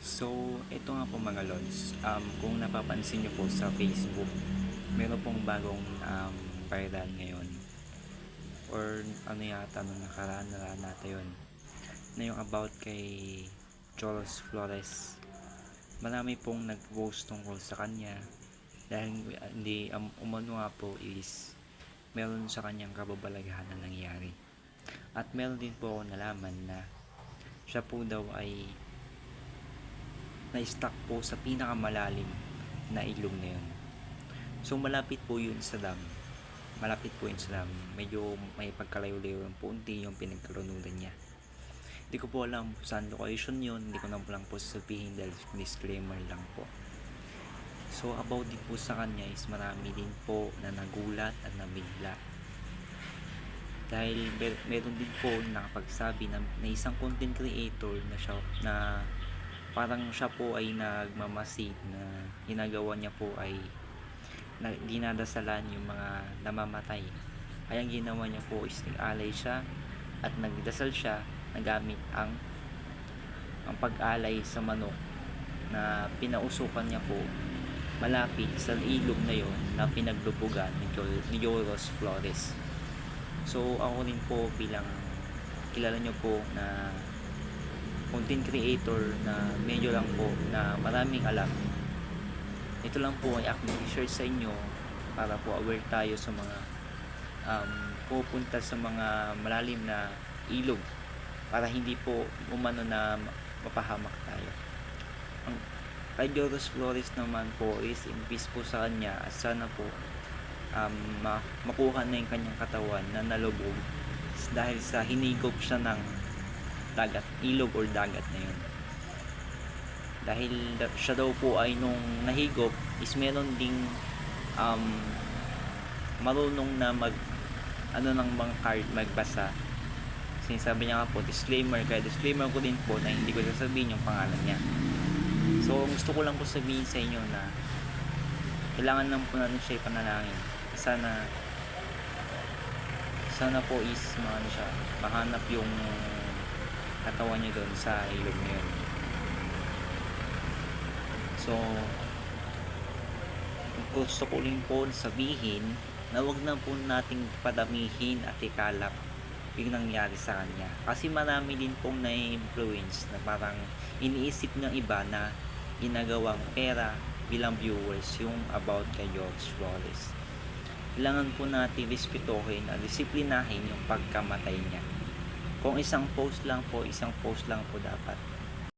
So, ito nga po mga lods, kung napapansin niyo po sa Facebook, meron pong bagong viral ngayon or ano yata nung nakaraan na natin yun, na yung about kay Cholos Flores. Marami pong nag-post tungkol sa kanya dahil hindi umano nga po is meron sa kanyang kababalaghan na nangyari. At meron din po ako nalaman na siya po daw ay na-stuck po sa pinakamalalim na ilog na yun. So malapit po yun sa dam. Malapit po yun sa dam. Medyo may pagkalayo-layo ng punti yung pinagkalunuran niya. Hindi ko po alam saan location yun. Hindi ko na po lang po sasabihin dahil disclaimer lang po. So about din po sa kanya is marami din po na nagulat at nabigla. Dahil meron din po nakapagsabi na isang content creator na siya na parang siya po ay nagmamasid na ginagawa niya po ay dinadasalan yung mga namamatay. Ay ang ginawa niya po is nag-alay siya at nagdasal siya na gamit ang pag-alay sa manok na pinausukan niya po malapit sa ilog na yon na pinaglubugan ni Joros Flores. So ako rin po bilang kilala niyo po na content creator na medyo lang po na maraming alam, ito lang po ay aking i-share sa inyo para po aware tayo sa mga pupunta sa mga malalim na ilog para hindi po umano na mapahamak tayo. Ang kay Joros Flores naman po is imbis po sa kanya at sana po makuha na yung kanyang katawan na nalubog dahil sa hinigop siya ng dagat, ilog or dagat na yun. Dahil siya daw po ay nung nahigop is meron ding marunong na ng mga card magbasa. Sinasabi niya nga po disclaimer, kaya disclaimer ko din po na hindi ko sasabihin yung pangalan niya. So gusto ko lang po sabihin sa inyo na kailangan lang po natin siya ipanalangin. Sana po is mahanap yung katawan niya doon sa ilog na yun. So gusto ko rin po sabihin na wag na po nating padamihin at ikalap yung nangyari sa kanya, kasi marami din pong na-influence na parang iniisip ng iba na ginagawang pera bilang viewers yung about kay George Flores. Kailangan po natin respetuhin at disiplinahin yung pagkamatay niya. Kung isang post lang po dapat.